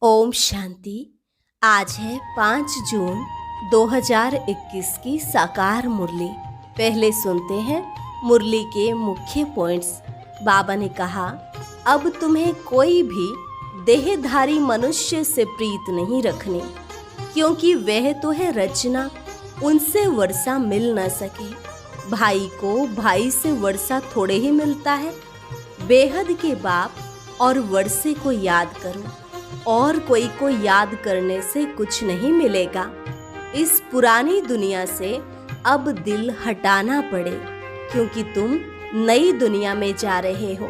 ओम शांति। आज है 5 जून 2021 की साकार मुरली। पहले सुनते हैं मुरली के मुख्य पॉइंट्स। बाबा ने कहा, अब तुम्हें कोई भी देहधारी मनुष्य से प्रीत नहीं रखनी, क्योंकि वह तो है रचना, उनसे वर्षा मिल न सके। भाई को भाई से वर्षा थोड़े ही मिलता है। बेहद के बाप और वर्षे को याद करो, और कोई को याद करने से कुछ नहीं मिलेगा। इस पुरानी दुनिया से अब दिल हटाना पड़े, क्योंकि तुम नई दुनिया में जा रहे हो।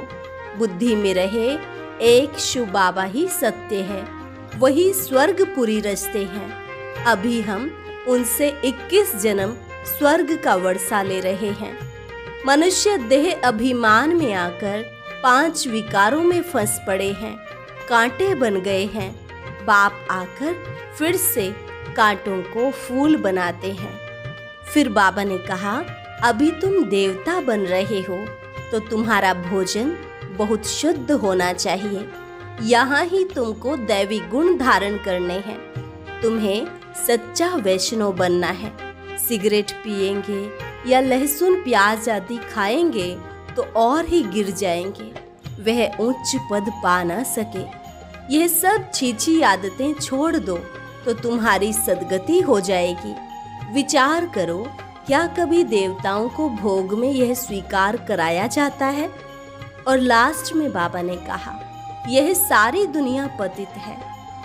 बुद्धि में रहे एक शिव बाबा ही सत्य है, वही स्वर्गपुरी रचते हैं। अभी हम उनसे 21 जन्म स्वर्ग का वर्षा ले रहे हैं। मनुष्य देह अभिमान में आकर 5 विकारों में फंस पड़े हैं, कांटे बन गए हैं। बाप आकर फिर से कांटों को फूल बनाते हैं। फिर बाबा ने कहा, अभी तुम देवता बन रहे हो तो तुम्हारा भोजन बहुत शुद्ध होना चाहिए। यहाँ ही तुमको दैवी गुण धारण करने हैं। तुम्हें सच्चा वैष्णव बनना है। सिगरेट पिएंगे या लहसुन प्याज आदि खाएंगे तो और ही गिर जाएंगे, वह उच्च पद पा न सके। यह सब छीछी आदतें छोड़ दो तो तुम्हारी सद्गति हो जाएगी। विचार करो, क्या कभी देवताओं को भोग में यह स्वीकार कराया जाता है? और लास्ट में बाबा ने कहा, यह सारी दुनिया पतित है।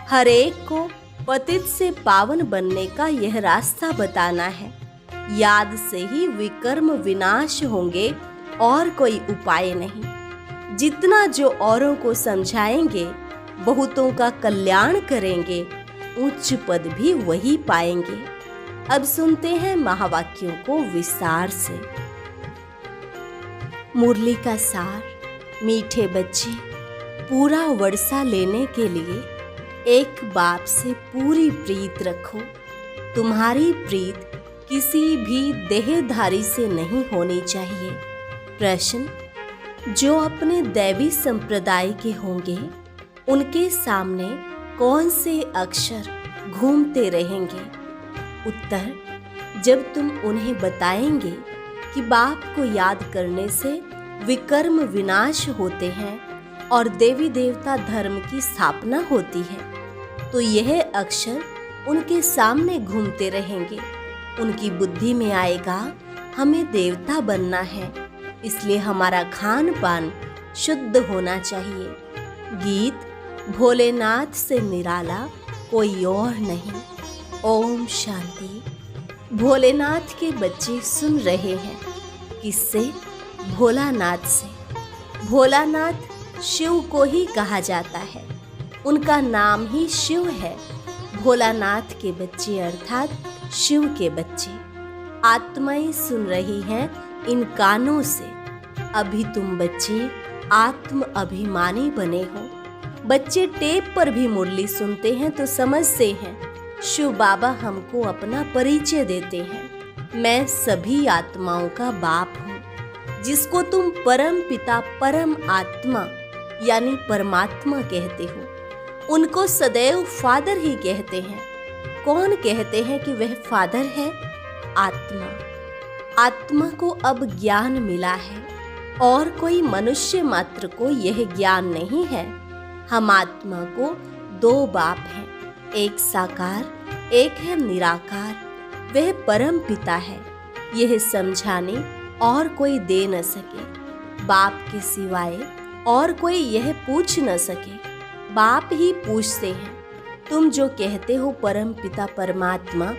हर एक को पतित से पावन बनने का यह रास्ता बताना है। याद से ही विकर्म विनाश होंगे और कोई उपाय नहीं। जितना जो औरों को समझाएंगे, बहुतों का कल्याण करेंगे, उच्च पद भी वही पाएंगे। अब सुनते हैं महावाक्यों को विस्तार से। मुरली का सार। मीठे बच्चे, पूरा वर्षा लेने के लिए एक बाप से पूरी प्रीत रखो। तुम्हारी प्रीत किसी भी देहधारी से नहीं होनी चाहिए। प्रश्न, जो अपने दैवी संप्रदाय के होंगे, उनके सामने कौन से अक्षर घूमते रहेंगे? उत्तर, जब तुम उन्हें बताएंगे कि बाप को याद करने से विकर्म विनाश होते हैं और देवी देवता धर्म की स्थापना होती है, तो यह अक्षर उनके सामने घूमते रहेंगे। उनकी बुद्धि में आएगा, हमें देवता बनना है, इसलिए हमारा खान पान शुद्ध होना चाहिए। गीत, भोलेनाथ से निराला कोई और नहीं। ओम शांति। भोलेनाथ के बच्चे सुन रहे हैं। किससे? भोलानाथ से। भोलानाथ शिव को ही कहा जाता है, उनका नाम ही शिव है। भोलानाथ के बच्चे अर्थात शिव के बच्चे। आत्माएं सुन रही हैं इन कानों से। अभी तुम बच्चे आत्म अभिमानी बने हो। बच्चे टेप पर भी मुरली सुनते हैं तो समझते हैं, शिव बाबा हमको अपना परिचय देते हैं। मैं सभी आत्माओं का बाप हूँ। जिसको तुम परम पिता परम आत्मा यानी परमात्मा कहते हो, उनको सदैव फादर ही कहते हैं। कौन कहते हैं कि वह फादर है? आत्मा। आत्मा को अब ज्ञान मिला है और कोई मनुष्य मात्र को यह ज्ञान नहीं है। हम आत्मा को 2 बाप हैं, एक साकार, एक है निराकार। वह परम पिता है। यह समझाने और कोई दे न सके। बाप के सिवाय और कोई यह पूछ न सके। बाप ही पूछते हैं। तुम जो कहते हो परम पिता परमात्मा,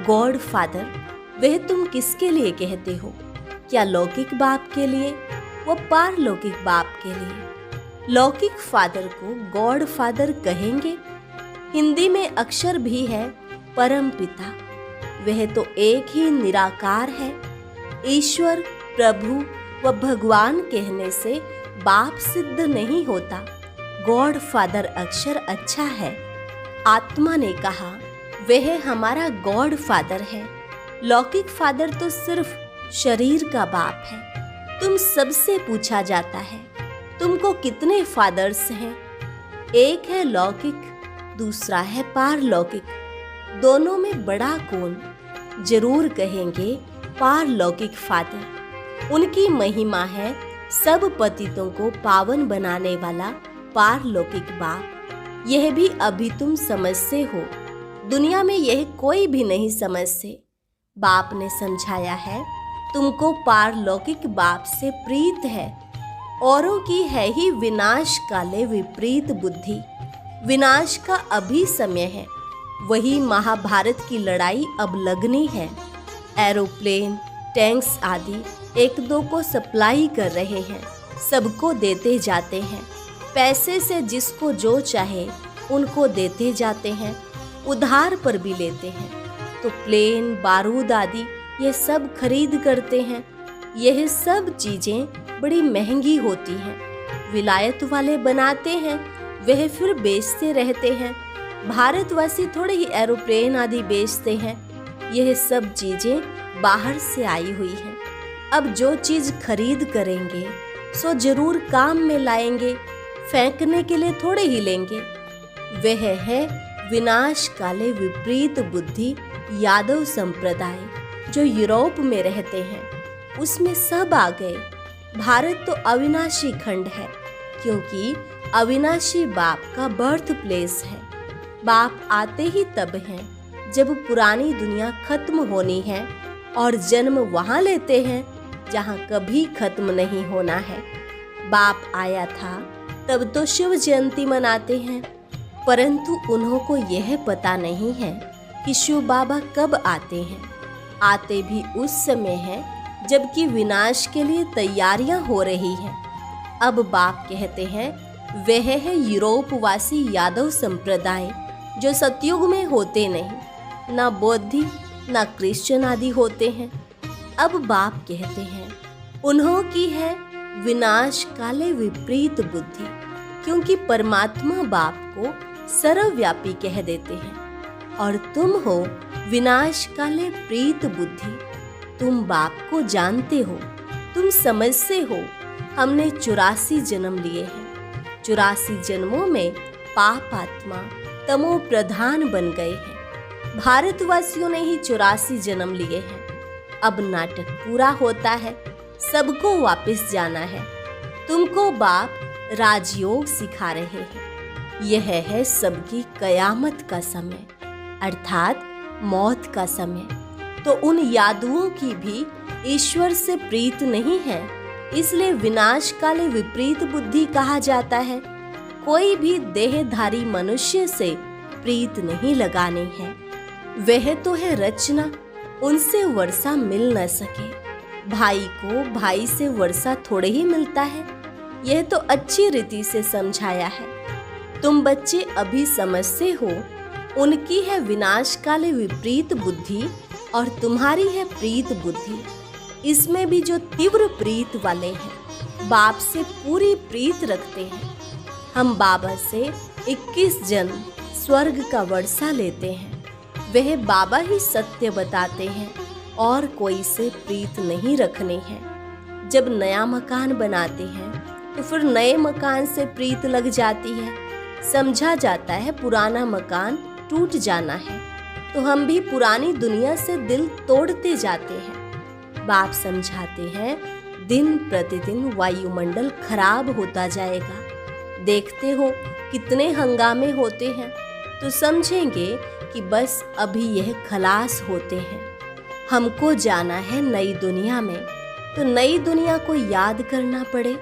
गॉड फादर, वह तुम किसके लिए कहते हो? क्या लौकिक बाप के लिए? वो पारलौकिक बाप के लिए। लौकिक फादर को गॉड फादर कहेंगे। हिंदी में अक्षर भी है परम पिता। वह तो एक ही निराकार है। ईश्वर, प्रभु व भगवान कहने से बाप सिद्ध नहीं होता। गॉड फादर अक्षर अच्छा है। आत्मा ने कहा, वह हमारा गॉड फादर है। लौकिक फादर तो सिर्फ शरीर का बाप है। तुम सबसे पूछा जाता है, तुमको कितने फादर्स हैं? एक है लौकिक, दूसरा है पारलौकिक। दोनों में बड़ा कौन? जरूर कहेंगे पारलौकिक फादर। उनकी महिमा है सब पतितों को पावन बनाने वाला पारलौकिक बाप। यह भी अभी तुम समझते हो, दुनिया में यह कोई भी नहीं समझते। बाप ने समझाया है तुमको पारलौकिक बाप से प्रीत है। औरों की है ही विनाश काले विपरीत बुद्धि। विनाश का अभी समय है, वही महाभारत की लड़ाई अब लगनी है। एरोप्लेन, टैंक्स आदि एक दो को सप्लाई कर रहे हैं, सबको देते जाते हैं। पैसे से जिसको जो चाहे उनको देते जाते हैं, उधार पर भी लेते हैं। तो प्लेन, बारूद आदि ये सब खरीद करते हैं। यह सब चीजें बड़ी महंगी होती हैं। विलायत वाले बनाते हैं, वह फिर बेचते रहते हैं। भारतवासी थोड़े ही एरोप्लेन आदि बेचते हैं। यह सब चीजें बाहर से आई हुई हैं। अब जो चीज खरीद करेंगे सो जरूर काम में लाएंगे, फेंकने के लिए थोड़े ही लेंगे। वह है विनाश काले विपरीत बुद्धि यादव संप्रदाय, जो यूरोप में रहते हैं। उसमें सब आ गए। भारत तो अविनाशी खंड है, क्योंकि अविनाशी बाप का बर्थ प्लेस है। बाप आते ही तब हैं जब पुरानी दुनिया खत्म होनी है और जन्म वहां लेते हैं जहां कभी खत्म नहीं होना है। बाप आया था तब तो शिव जयंती मनाते हैं, परंतु उन्हों को यह पता नहीं है कि शिव बाबा कब आते हैं। आते भी उस समय है जबकि विनाश के लिए तैयारियां हो रही हैं। अब बाप कहते हैं वह है यूरोपवासी यादव संप्रदाय, जो सतयुग में होते नहीं, ना बौद्धी ना क्रिश्चियन आदि होते हैं। अब बाप कहते हैं उन्हों की है विनाश काले विपरीत बुद्धि, क्योंकि परमात्मा बाप को सर्वव्यापी कह देते हैं और तुम हो विनाश काले प्रीत बुद्धि। तुम बाप को जानते हो, तुम समझते हो। हमने 84 जन्म लिए हैं। 84 जन्मों में पाप आत्मा तमो प्रधान बन गए हैं। भारतवासियों ने ही 84 जन्म लिए हैं। अब नाटक पूरा होता है, सबको वापस जाना है। तुमको बाप राजयोग सिखा रहे हैं। यह है सबकी कयामत का समय, अर्थात मौत का समय। तो उन यादुओं की भी ईश्वर से प्रीत नहीं है, इसलिए विनाश काले विपरीत बुद्धि कहा जाता है। कोई भी देहधारी मनुष्य से प्रीत नहीं लगानी है। वह तो है रचना, उनसे वर्षा मिल न सके। भाई को भाई से वर्षा थोड़े ही मिलता है। यह तो अच्छी रीति से समझाया है। तुम बच्चे अभी समझते हो, उनकी है विनाश काले विपरीत बुद्धि और तुम्हारी है प्रीत बुद्धि। इसमें भी जो तीव्र प्रीत वाले हैं, बाप से पूरी प्रीत रखते हैं। हम बाबा से 21 जन्म स्वर्ग का वर्षा लेते हैं। वह बाबा ही सत्य बताते हैं और कोई से प्रीत नहीं रखनी है। जब नया मकान बनाते हैं तो फिर नए मकान से प्रीत लग जाती है। समझा जाता है पुराना मकान टूट जाना है, तो हम भी पुरानी दुनिया से दिल तोड़ते जाते हैं। बाप समझाते हैं दिन प्रतिदिन वायुमंडल खराब होता जाएगा। देखते हो कितने हंगामे होते हैं, तो समझेंगे कि बस अभी यह खलास होते हैं। हमको जाना है नई दुनिया में, तो नई दुनिया को याद करना पड़े।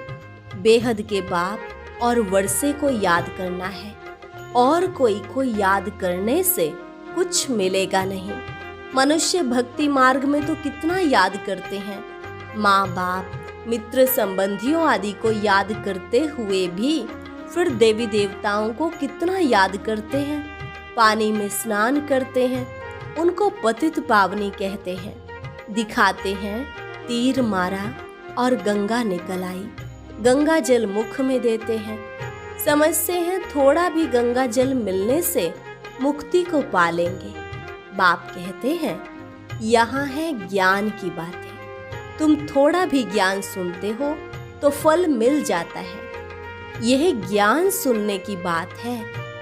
बेहद के बाप और वर्षे को याद करना है, और कोई को याद करने से कुछ मिलेगा नहीं। मनुष्य भक्ति मार्ग में तो कितना याद करते हैं। माँ बाप, मित्र संबंधियों आदि को याद करते हुए भी फिर देवी देवताओं को कितना याद करते हैं। पानी में स्नान करते हैं, उनको पतित पावनी कहते हैं। दिखाते हैं तीर मारा और गंगा निकल आई। गंगा जल मुख में देते हैं। समझते हैं थोड़ा भी गंगा जल मिलने से मुक्ति को पालेंगे। बाप कहते हैं यहाँ है ज्ञान की बातें। तुम थोड़ा भी ज्ञान सुनते हो तो फल मिल जाता है। यह ज्ञान सुनने की बात है,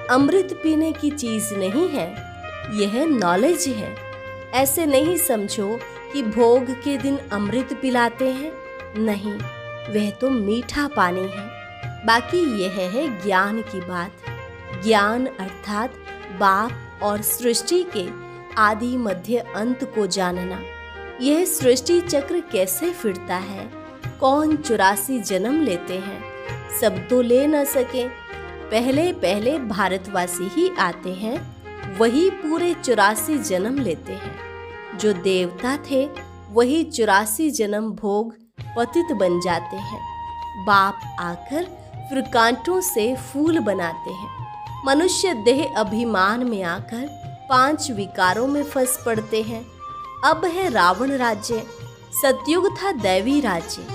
अमृत पीने की चीज नहीं है, यह नॉलेज है। ऐसे नहीं समझो कि भोग के दिन अमृत पिलाते हैं, नहीं, वह तो मीठा पानी है। बाकी यह है ज्ञान की बात। ज्ञान अर्थात बाप और सृष्टि के आदि मध्य अंत को जानना। यह सृष्टि चक्र कैसे फिरता है, कौन 84 जन्म लेते हैं, सब तो ले न सके। पहले पहले भारतवासी ही आते हैं, वही पूरे 84 जन्म लेते हैं। जो देवता थे वही 84 जन्म भोग पतित बन जाते हैं। बाप आकर फिर कांटों से फूल बनाते हैं। मनुष्य देह अभिमान में आकर 5 विकारों में फंस पड़ते हैं। अब है रावण राज्य, सतयुग था दैवी राज्य।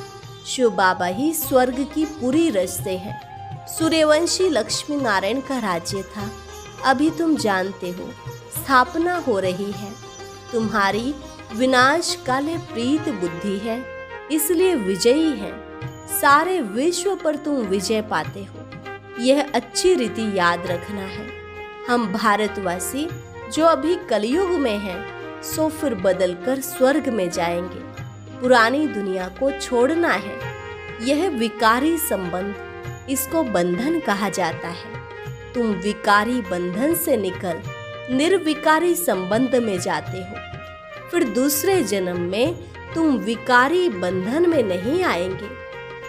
शिव बाबा ही स्वर्ग की पुरी रचते हैं। सूर्यवंशी लक्ष्मी नारायण का राज्य था, अभी तुम जानते हो स्थापना हो रही है। तुम्हारी विनाश काले प्रीत बुद्धि है, इसलिए विजयी है। सारे विश्व पर तुम विजय पाते हो, यह अच्छी रीति याद रखना है। हम भारतवासी जो अभी कलयुग में हैं, सो फिर बदलकर स्वर्ग में जाएंगे। पुरानी दुनिया को छोड़ना है। यह विकारी संबंध, इसको बंधन कहा जाता है। तुम विकारी बंधन से निकल निर्विकारी संबंध में जाते हो। फिर दूसरे जन्म में तुम विकारी बंधन में नहीं आएंगे,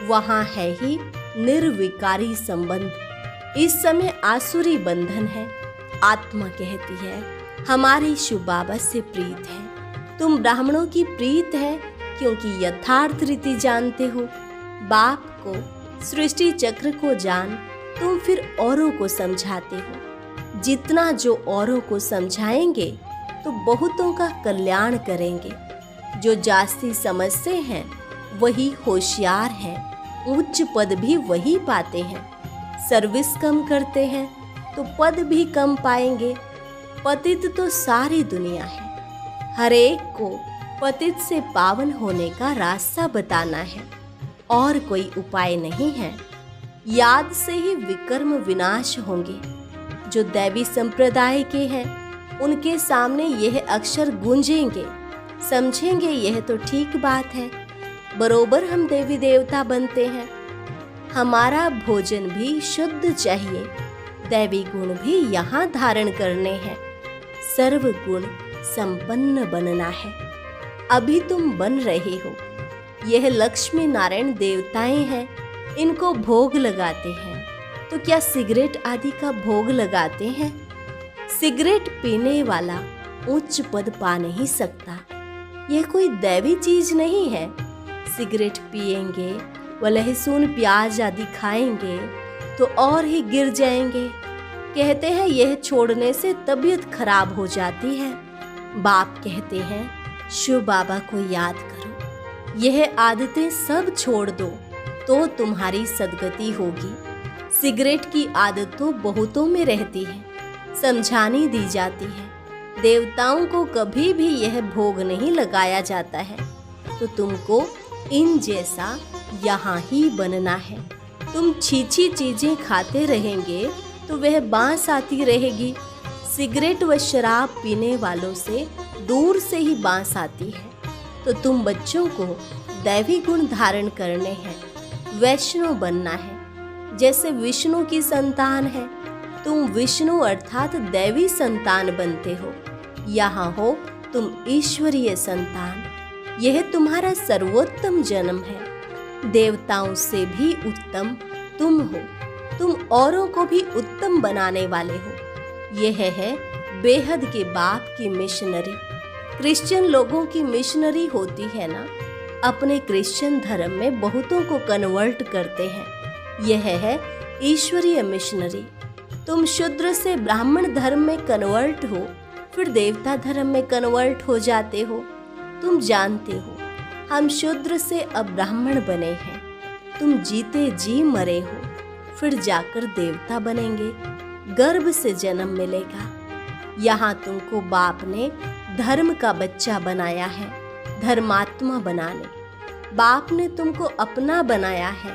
वहां है ही निर्विकारी संबंध। इस समय आसुरी बंधन है। आत्मा कहती है हमारी शिव बाबा से प्रीत है। तुम ब्राह्मणों की प्रीत है क्योंकि यथार्थ रीति जानते हो। बाप को, सृष्टि चक्र को जान तुम फिर औरों को समझाते हो। जितना जो औरों को समझाएंगे तो बहुतों का कल्याण करेंगे। जो जास्ती समझते हैं वही होशियार हैं, उच्च पद भी वही पाते हैं। सर्विस कम करते हैं तो पद भी कम पाएंगे। पतित तो सारी दुनिया है, हर एक को पतित से पावन होने का रास्ता बताना है, और कोई उपाय नहीं है। याद से ही विकर्म विनाश होंगे। जो दैवी संप्रदाय के हैं उनके सामने यह अक्षर गूंजेंगे, समझेंगे यह तो ठीक बात है, बरोबर हम देवी देवता बनते हैं। हमारा भोजन भी शुद्ध चाहिए, दैवी गुण भी यहाँ धारण करने हैं। सर्व गुण संपन्न बनना है। अभी तुम बन रहे हो। यह लक्ष्मी नारायण देवताएं हैं, इनको भोग लगाते हैं। तो क्या सिगरेट आदि का भोग लगाते हैं? सिगरेट पीने वाला उच्च पद पा नहीं सकता। यह कोई दैवी चीज नहीं है। सिगरेट पिएंगे व लहसुन प्याज आदि खाएंगे तो और ही गिर जाएंगे। कहते हैं यह छोड़ने से तबीयत खराब हो जाती है। बाप कहते हैं शिव बाबा को याद करो, यह आदतें सब छोड़ दो तो तुम्हारी सदगति होगी। सिगरेट की आदत तो बहुतों में रहती है, समझानी दी जाती है। देवताओं को कभी भी यह भोग नहीं लगाया जाता है। तो तुमको इन जैसा यहाँ ही बनना है। तुम छीछी चीजें खाते रहेंगे तो वह बांस आती रहेगी। सिगरेट व शराब पीने वालों से दूर से ही बांस आती है। तो तुम बच्चों को दैवी गुण धारण करने हैं, वैष्णव बनना है। जैसे विष्णु की संतान है, तुम विष्णु अर्थात दैवी संतान बनते हो। यहाँ हो तुम ईश्वरीय संतान। यह तुम्हारा सर्वोत्तम जन्म है। देवताओं से भी उत्तम तुम हो। तुम औरों को भी उत्तम बनाने वाले हो। यह है बेहद के बाप की मिशनरी। क्रिश्चियन लोगों की मिशनरी होती है ना, अपने क्रिश्चियन धर्म में बहुतों को कन्वर्ट करते हैं। यह है ईश्वरीय मिशनरी। तुम शूद्र से ब्राह्मण धर्म में कन्वर्ट हो, फिर देवता धर्म में कन्वर्ट हो जाते हो। तुम जानते हो हम शूद्र से अब ब्राह्मण बने हैं। तुम जीते जी मरे हो, फिर जाकर देवता बनेंगे। गर्भ से जन्म मिलेगा। यहाँ तुमको बाप ने धर्म का बच्चा बनाया है, धर्मात्मा बनाने। बाप ने तुमको अपना बनाया है।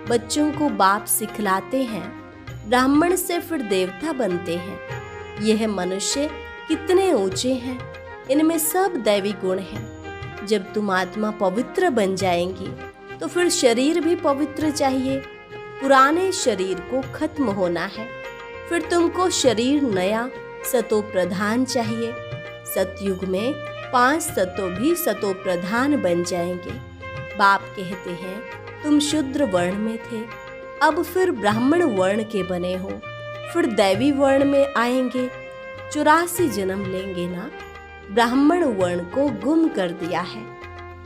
बच्चों को बाप सिखलाते हैं, ब्राह्मण से फिर देवता बनते हैं। यह मनुष्य कितने ऊंचे हैं, इनमें सब दैवी गुण हैं। जब तुम आत्मा पवित्र बन जाएंगी तो फिर शरीर भी पवित्र चाहिए। पुराने शरीर को खत्म होना है, फिर तुमको शरीर नया सतो प्रधान चाहिए। सतयुग में 5 तत्व भी सतो प्रधान बन जाएंगे। बाप कहते हैं तुम शूद्र वर्ण में थे, अब फिर ब्राह्मण वर्ण के बने हो, फिर दैवी वर्ण में आएंगे। 84 जन्म लेंगे ना। ब्राह्मण वर्ण को गुम कर दिया है।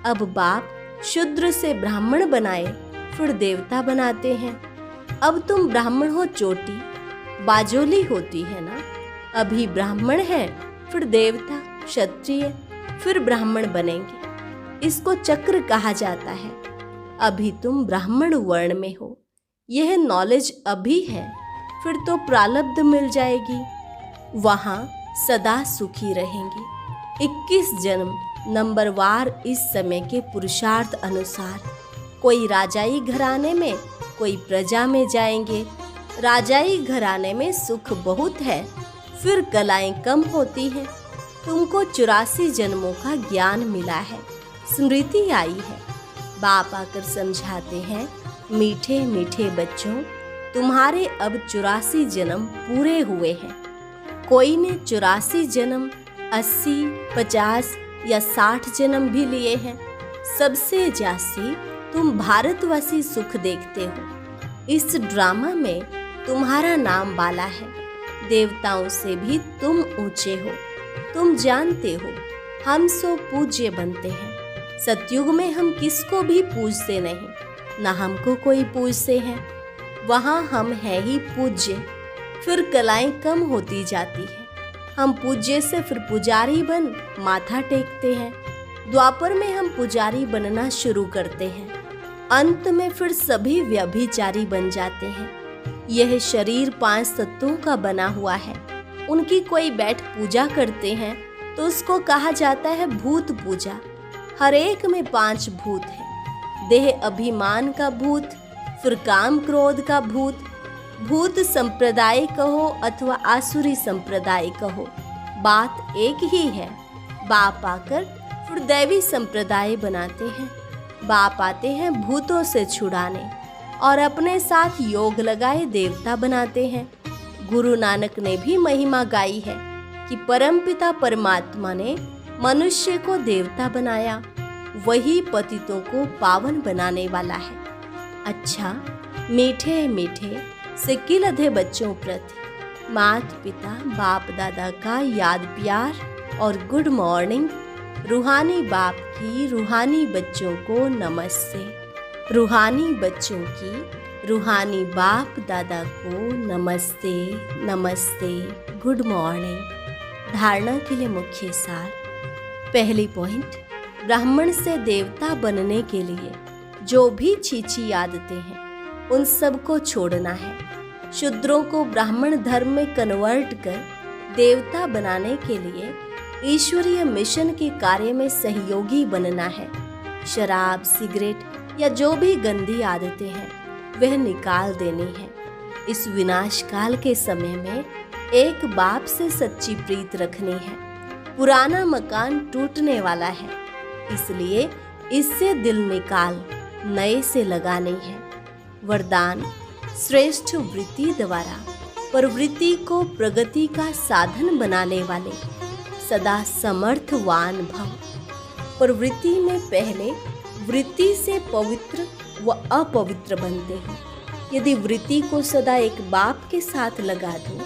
अब बाप शूद्र से ब्राह्मण बनाए, फिर देवता बनाते हैं। अब तुम ब्राह्मण हो, चोटी बाजोली होती है ना। अभी ब्राह्मण है, फिर देवता क्षत्रिय, फिर ब्राह्मण बनेंगे। इसको चक्र कहा जाता है। अभी तुम ब्राह्मण वर्ण में हो, यह नॉलेज अभी है, फिर तो प्रारब्ध मिल जाएगी, वहां सदा सुखी रहेंगे। 21 जन्म नंबरवार इस समय के पुरुषार्थ अनुसार। कोई राजाई घराने में, कोई प्रजा में जाएंगे। राजाई घराने में सुख बहुत है, फिर कलाएं कम होती हैं। तुमको 84 जन्मों का ज्ञान मिला है, स्मृति आई है। बाप आकर समझाते हैं, मीठे मीठे बच्चों, तुम्हारे अब 84 जन्म पूरे हुए हैं। कोई ने 84 जन्म 80, 50 या 60 जन्म भी लिए हैं। सबसे जास्ती तुम भारतवासी सुख देखते हो। इस ड्रामा में तुम्हारा नाम वाला है। देवताओं से भी तुम ऊंचे हो। तुम जानते हो हम सो पूज्य बनते हैं। सतयुग में हम किसको भी पूजते नहीं, ना हमको कोई पूजते हैं। वहाँ हम है ही पूज्य। फिर कलाएं कम होती जाती हैं। हम पूज्य से फिर पुजारी बन माथा टेकते हैं। द्वापर में हम पुजारी बनना शुरू करते हैं। अंत में फिर सभी व्यभिचारी बन जाते हैं। यह शरीर 5 तत्वों का बना हुआ है। उनकी कोई बैठ पूजा करते हैं तो उसको कहा जाता है भूत पूजा। हर एक में 5 भूत है। देह अभिमान का भूत, फिर काम क्रोध का भूत। भूत संप्रदाय कहो अथवा आसुरी संप्रदाय कहो, बात एक ही है। बाप आकर फिर दैवी संप्रदाय बनाते हैं। बाप आते हैं भूतों से छुड़ाने और अपने साथ योग लगाए देवता बनाते हैं। गुरु नानक ने भी महिमा गाई है कि परमपिता परमात्मा ने मनुष्य को देवता बनाया, वही पतितों को पावन बनाने वाला है। अच्छा, मीठे मीठे सिक्किलधे बच्चों प्रति माता पिता बाप दादा का याद प्यार और गुड मॉर्निंग। रूहानी बाप की रूहानी बच्चों को नमस्ते। रूहानी बच्चों की रूहानी बाप दादा को नमस्ते नमस्ते, गुड मॉर्निंग। धारणा के लिए मुख्य सार। पहली पॉइंट, ब्राह्मण से देवता बनने के लिए जो भी छीछी आदतें हैं उन सब को छोड़ना है। शूद्रों को ब्राह्मण धर्म में कन्वर्ट कर देवता बनाने के लिए ईश्वरीय मिशन के कार्य में सहयोगी बनना है। शराब, सिगरेट या जो भी गंदी आदतें हैं वह निकाल देनी है। इस विनाश काल के समय में एक बाप से सच्ची प्रीत रखनी है। पुराना मकान टूटने वाला है, इसलिए इससे दिल निकाल नए से लगानी है। वरदान, श्रेष्ठ वृत्ति द्वारा प्रवृत्ति को प्रगति का साधन बनाने वाले सदा समर्थवान भव। प्रवृत्ति में पहले वृत्ति से पवित्र व अपवित्र बनते हो। यदि वृत्ति को सदा एक बाप के साथ लगा दो,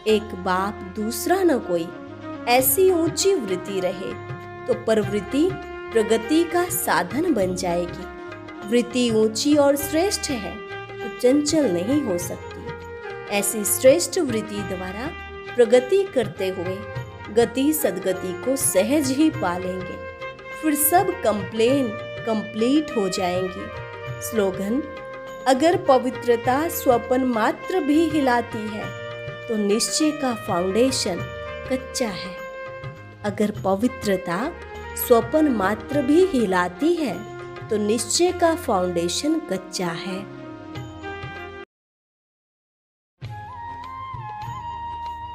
एक बाप दूसरा न कोई, ऐसी ऊंची वृत्ति रहे तो प्रवृत्ति प्रगति का साधन बन जाएगी। वृत्ति ऊंची और श्रेष्ठ है तो चंचल नहीं हो सकती। ऐसी श्रेष्ठ वृत्ति द्वारा प्रगति करते हुए गति सदगति को सहज ही पालेंगे। फिर सब कंप्लीट हो जाएंगी। स्लोगन, अगर पवित्रता स्वपन मात्र भी हिलाती है तो निश्चय का फाउंडेशन कच्चा है। अगर पवित्रता स्वपन मात्र भी हिलाती है तो निश्चय का फाउंडेशन कच्चा है।